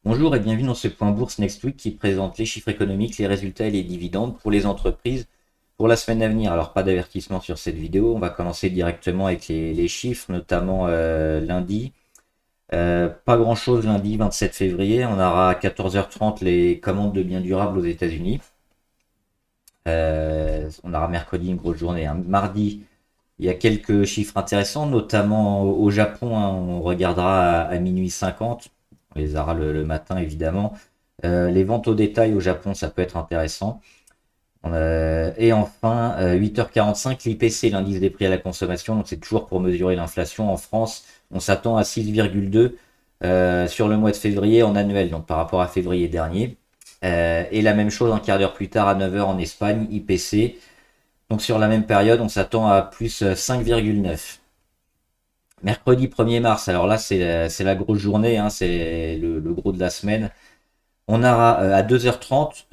Bonjour et bienvenue dans ce point bourse Next Week qui présente les chiffres économiques, les résultats et les dividendes pour les entreprises pour la semaine à venir. Alors pas d'avertissement sur cette vidéo, on va commencer directement avec les chiffres, notamment lundi. Pas grand chose lundi 27 février, on aura à 14h30 les commandes de biens durables aux États-Unis. On aura mercredi une grosse journée. Mardi, il y a quelques chiffres intéressants, notamment au Japon, hein, on regardera à minuit 50. On les aura le matin évidemment. Les ventes au détail au Japon, ça peut être intéressant. Et enfin, 8h45, l'IPC, l'indice des prix à la consommation, donc c'est toujours pour mesurer l'inflation en France. On s'attend à 6,2 sur le mois de février en annuel, donc par rapport à février dernier. Et la même chose un quart d'heure plus tard à 9h en Espagne, IPC. Donc sur la même période, on s'attend à plus 5,9. Mercredi 1er mars, alors là c'est la grosse journée, hein, c'est le gros de la semaine. On aura à 2h30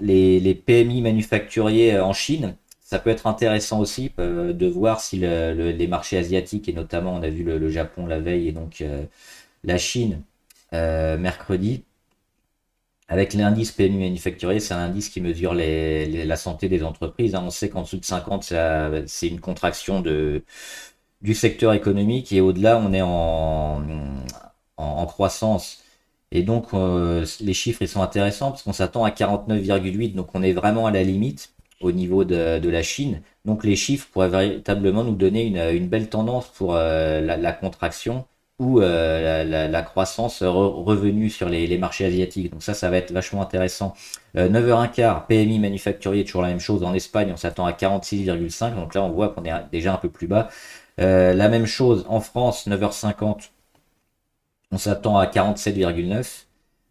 les PMI manufacturiers en Chine. Ça peut être intéressant aussi de voir si les marchés asiatiques, et notamment on a vu le Japon la veille et donc la Chine mercredi, avec l'indice PMI manufacturier, c'est un indice qui mesure la santé des entreprises, hein. On sait qu'en dessous de 50, c'est une contraction du secteur économique et au-delà, on est en croissance. Et donc, les chiffres ils sont intéressants parce qu'on s'attend à 49,8, donc on est vraiment à la limite au niveau de la Chine. Donc, les chiffres pourraient véritablement nous donner une belle tendance pour la contraction ou la croissance revenue sur les marchés asiatiques. Donc, ça va être vachement intéressant. 9h15, PMI manufacturier, toujours la même chose. En Espagne, on s'attend à 46,5, donc là, on voit qu'on est déjà un peu plus bas. La même chose en France, 9h50, on s'attend à 47,9,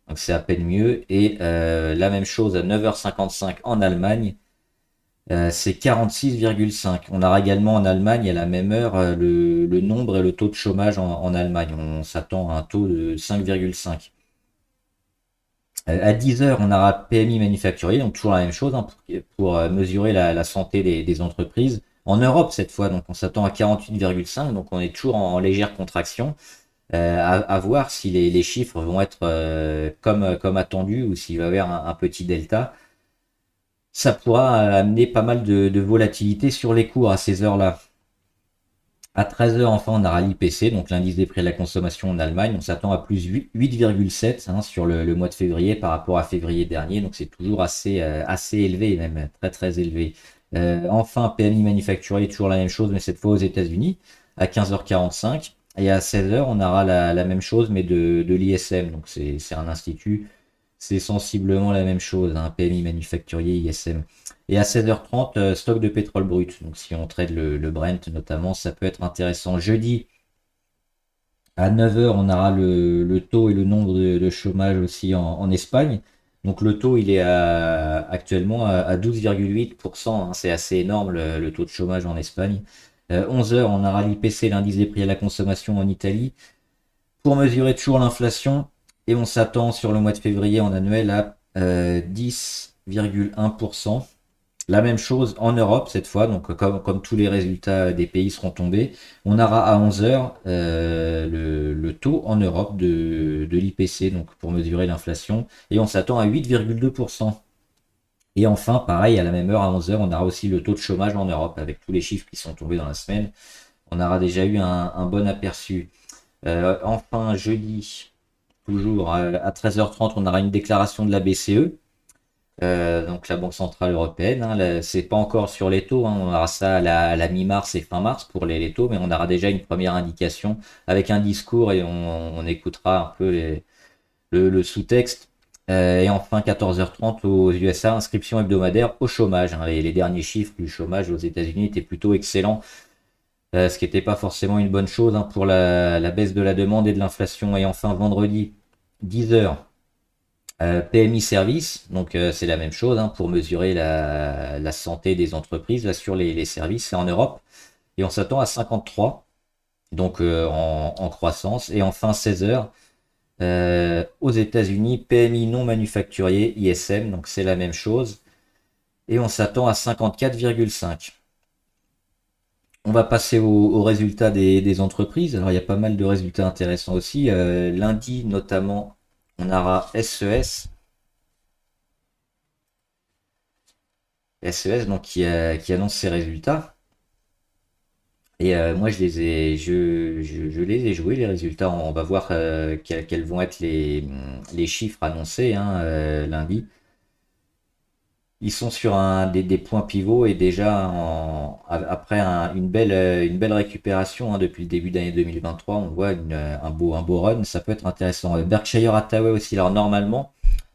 donc c'est à peine mieux. Et la même chose à 9h55 en Allemagne, c'est 46,5. On aura également en Allemagne à la même heure le nombre et le taux de chômage en Allemagne. On s'attend à un taux de 5,5. À 10h, on aura PMI manufacturier, donc toujours la même chose, hein, pour mesurer la santé des entreprises. En Europe cette fois, donc on s'attend à 48,5, donc on est toujours en légère contraction. À voir si les chiffres vont être comme attendu ou s'il va y avoir un petit delta. Ça pourra amener pas mal de volatilité sur les cours à ces heures-là. À 13h, enfin, on aura l'IPC, donc l'indice des prix à la consommation en Allemagne. On s'attend à plus 8,7 hein, sur le mois de février par rapport à février dernier. Donc c'est toujours assez élevé, même très très élevé. Enfin, PMI manufacturier, toujours la même chose, mais cette fois aux États-Unis, à 15h45. Et à 16h, on aura la même chose, mais de l'ISM. Donc c'est un institut, c'est sensiblement la même chose, hein, PMI manufacturier, ISM. Et à 16h30, stock de pétrole brut. Donc si on trade le Brent notamment, ça peut être intéressant. Jeudi, à 9h, on aura le taux et le nombre de chômage aussi en Espagne. Donc le taux, il est actuellement à 12,8%, hein. C'est assez énorme le taux de chômage en Espagne. 11h, on aura l'IPC, l'indice des prix à la consommation en Italie, pour mesurer toujours l'inflation. Et on s'attend sur le mois de février en annuel à 10,1%. La même chose en Europe cette fois, donc comme tous les résultats des pays seront tombés, on aura à 11h le taux en Europe de l'IPC, donc pour mesurer l'inflation, et on s'attend à 8,2%. Et enfin, pareil, à la même heure, à 11h, on aura aussi le taux de chômage en Europe, avec tous les chiffres qui sont tombés dans la semaine. On aura déjà eu un bon aperçu. Enfin, jeudi, toujours à 13h30, on aura une déclaration de la BCE. Donc la Banque Centrale Européenne, hein, c'est pas encore sur les taux, hein, on aura ça à la mi-mars et fin mars pour les taux, mais on aura déjà une première indication avec un discours et on écoutera un peu le sous-texte. Et enfin 14h30 aux USA, inscription hebdomadaire au chômage, hein. Les derniers chiffres du chômage aux États-Unis étaient plutôt excellents, ce qui n'était pas forcément une bonne chose, hein, pour la baisse de la demande et de l'inflation. Et enfin vendredi 10h, PMI Service, donc c'est la même chose, hein, pour mesurer la santé des entreprises là, sur les services, c'est en Europe. Et on s'attend à 53, donc en croissance. Et enfin 16h, aux États-Unis, PMI non manufacturier, ISM, donc c'est la même chose. Et on s'attend à 54,5. On va passer aux résultats des entreprises. Alors il y a pas mal de résultats intéressants aussi. Lundi notamment, On aura SES. SES donc qui annonce ses résultats. Et moi je les ai joués les résultats. On va voir quels vont être les chiffres annoncés hein, lundi. Ils sont sur des points pivots et déjà après une belle récupération hein, depuis le début d'année 2023, on voit un beau run, ça peut être intéressant. Berkshire Hathaway aussi, alors normalement,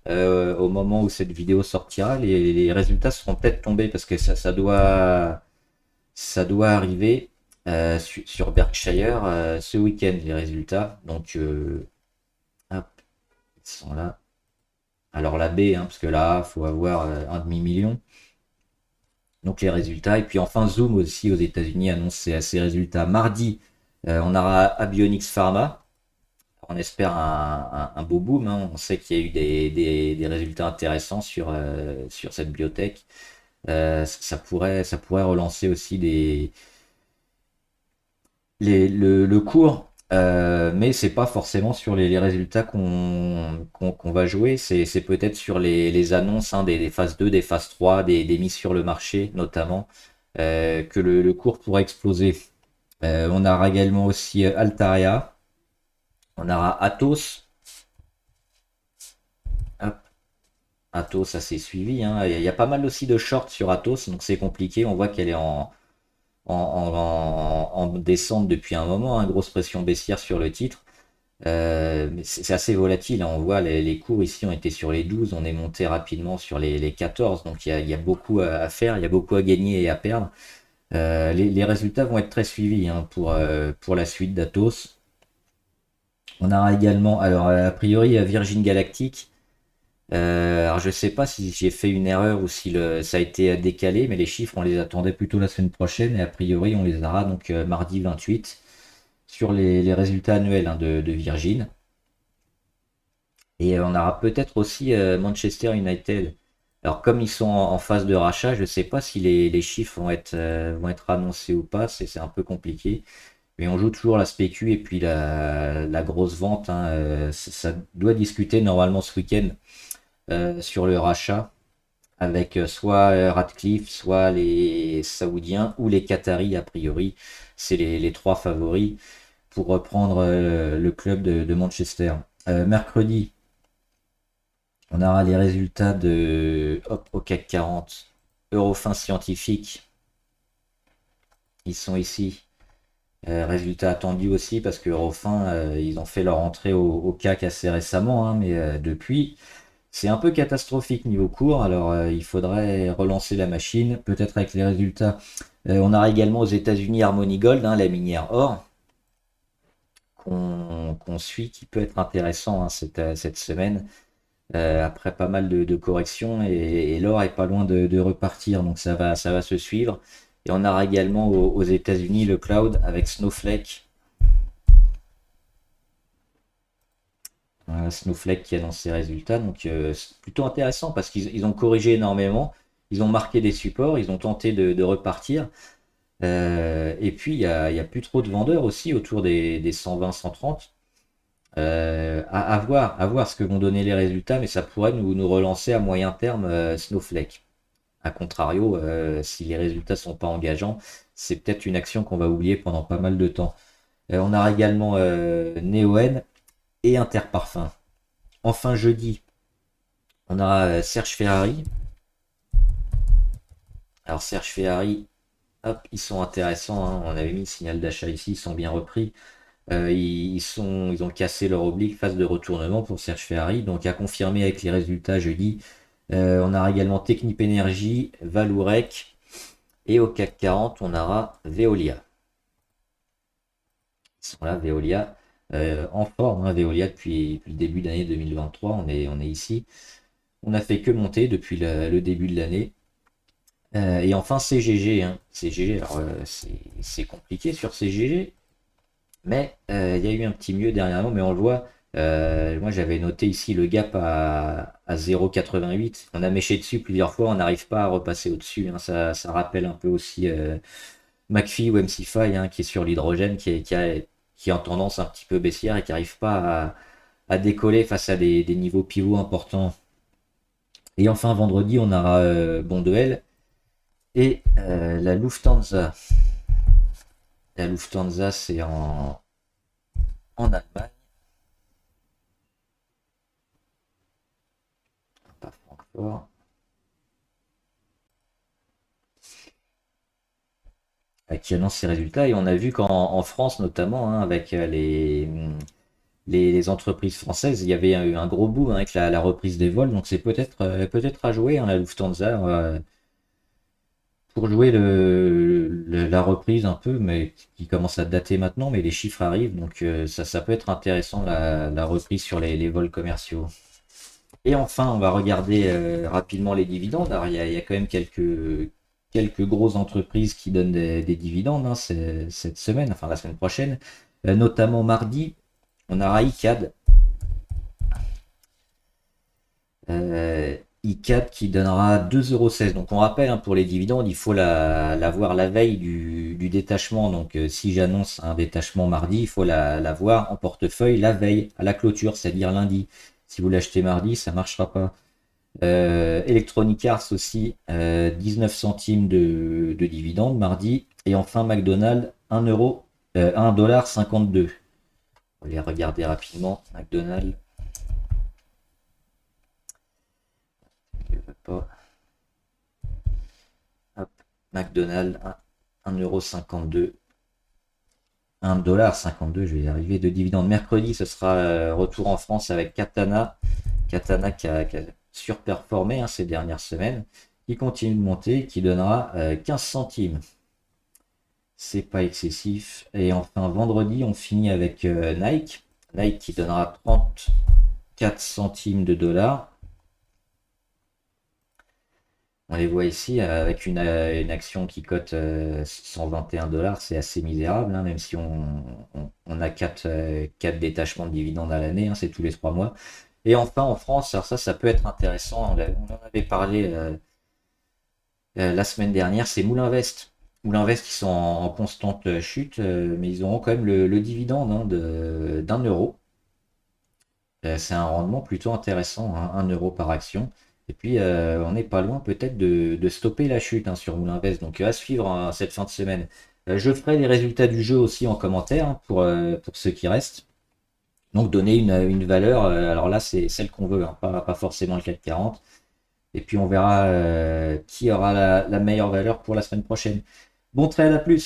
au moment où cette vidéo sortira, les résultats seront peut-être tombés parce que ça doit arriver sur Berkshire ce week-end, les résultats. Donc, hop, ils sont là. Alors la B, hein, parce que là, faut avoir un demi-million. Donc les résultats. Et puis enfin, Zoom aussi aux États-Unis annonce ses résultats. Mardi, on aura Abionics Pharma. On espère un beau boom. Hein. On sait qu'il y a eu des résultats intéressants sur cette biotech. Ça pourrait relancer aussi le cours. Mais c'est pas forcément sur les résultats qu'on va jouer, c'est peut-être sur les annonces hein, des phases 2, des phases 3, des mises sur le marché notamment, que le cours pourrait exploser. On aura également aussi Altaria, on aura Atos. Hop, Atos, ça s'est suivi. Hein. Il y a pas mal aussi de shorts sur Atos, donc c'est compliqué. On voit qu'elle est en descente depuis un moment, hein, grosse pression baissière sur le titre. Mais c'est assez volatile, hein. On voit les cours ici ont été sur les 12, on est monté rapidement sur les 14, donc il y a beaucoup à faire, il y a beaucoup à gagner et à perdre. Les résultats vont être très suivis hein, pour la suite d'Atos. On aura également, alors a priori, Virgin Galactic. Alors je sais pas si j'ai fait une erreur ou si ça a été décalé, mais les chiffres on les attendait plutôt la semaine prochaine et a priori on les aura donc mardi 28 sur les résultats annuels hein, de Virgin. Et on aura peut-être aussi Manchester United. Alors comme ils sont en phase de rachat, je ne sais pas si les chiffres vont être annoncés ou pas, c'est un peu compliqué. Mais on joue toujours la spécu et puis la grosse vente. Hein, ça doit discuter normalement ce week-end sur le rachat avec soit Radcliffe, soit les Saoudiens ou les Qataris a priori. C'est les trois favoris pour reprendre le club de Manchester. Mercredi, on aura les résultats au CAC 40. Eurofins Scientifique. Ils sont ici. Résultats attendus aussi parce que Eurofins, ils ont fait leur entrée au CAC assez récemment, hein, mais depuis, c'est un peu catastrophique niveau cours. Alors il faudrait relancer la machine, peut-être avec les résultats. On aura également aux États-Unis Harmony Gold, hein, la minière or, qu'on suit, qui peut être intéressant hein, cette semaine. Après pas mal de corrections et l'or est pas loin de repartir, donc ça va se suivre. Et on aura également aux États-Unis le cloud avec Snowflake. Voilà, Snowflake qui annonce ses résultats, donc c'est plutôt intéressant parce qu'ils ont corrigé énormément, ils ont marqué des supports, ils ont tenté de repartir. Et puis il y a plus trop de vendeurs aussi autour des 120, 130. À voir ce que vont donner les résultats, mais ça pourrait nous relancer à moyen terme Snowflake. A contrario, si les résultats sont pas engageants, c'est peut-être une action qu'on va oublier pendant pas mal de temps. On aura également Neoen et Interparfum. Enfin jeudi, on aura Serge Ferrari. Alors Serge Ferrari, hop, ils sont intéressants. Hein. On avait mis le signal d'achat ici, ils sont bien repris. Ils ont cassé leur oblique phase de retournement pour Serge Ferrari, donc à confirmer avec les résultats jeudi. On aura également Technip Energy, Valourec et au CAC 40, on aura Veolia. Ils sont là, Veolia, en forme, hein, Veolia depuis le début d'année 2023, on est ici. On n'a fait que monter depuis le début de l'année. Et enfin CGG, hein. CGG, alors c'est compliqué sur CGG, mais il y a eu un petit mieux dernièrement, mais on le voit. Moi j'avais noté ici le gap à 0,88. On a méché dessus plusieurs fois, on n'arrive pas à repasser au-dessus. Hein. Ça rappelle un peu aussi McPhee ou MC5 hein, qui est sur l'hydrogène, qui est en tendance un petit peu baissière et qui n'arrive pas à décoller face à des niveaux pivots importants. Et enfin, vendredi, on aura Bonduelle et la Lufthansa. La Lufthansa, c'est en Allemagne, pas Francfort. Qui annonce ses résultats. Et on a vu qu'en France, notamment, hein, avec les entreprises françaises, il y avait eu un gros boom, hein, avec la reprise des vols. Donc c'est peut-être à jouer, hein, la Lufthansa, pour jouer la reprise un peu, mais qui commence à dater maintenant, mais les chiffres arrivent. Donc ça peut être intéressant, la reprise sur les vols commerciaux. Et enfin, on va regarder rapidement les dividendes. Alors, il y a quand même quelques grosses entreprises qui donnent des dividendes, hein, cette semaine, enfin la semaine prochaine. Notamment mardi, on aura ICAD. ICAD qui donnera 2,16 €. Donc on rappelle, hein, pour les dividendes, il faut la voir la veille du détachement. Donc si j'annonce un détachement mardi, il faut la voir en portefeuille la veille, à la clôture, c'est-à-dire lundi. Si vous l'achetez mardi, ça ne marchera pas. Electronic Arts aussi, 19 centimes de dividendes mardi. Et enfin McDonald's, 1,52 $. On va les regarder rapidement. McDonald's, je veux pas. Hop, McDonald's, 1,52 €. 1,52 $, je vais y arriver, de dividendes. Mercredi, ce sera retour en France avec Katana. Katana qui a surperformé, hein, ces dernières semaines, qui continue de monter, qui donnera 15 centimes. C'est pas excessif. Et enfin, vendredi, on finit avec Nike. Nike qui donnera 34 centimes de dollars. On les voit ici avec une action qui cote 121 $. C'est assez misérable, hein, même si on a 4 détachements de dividendes à l'année, hein, c'est tous les 3 mois. Et enfin, en France, alors ça peut être intéressant. On en avait parlé la semaine dernière, c'est Moulinvest. Moulinvest, qui sont en constante chute, mais ils auront quand même le dividende, hein, d'1 €. C'est un rendement plutôt intéressant, hein, 1 € par action. Et puis, on n'est pas loin peut-être de stopper la chute, hein, sur Moulinvest. Donc, à suivre, hein, cette fin de semaine. Je ferai les résultats du jeu aussi en commentaire, hein, pour ceux qui restent. Donc, donner une valeur. Alors là, c'est celle qu'on veut, hein, pas forcément le CAC 40. Et puis, on verra qui aura la meilleure valeur pour la semaine prochaine. Bon trade, à plus!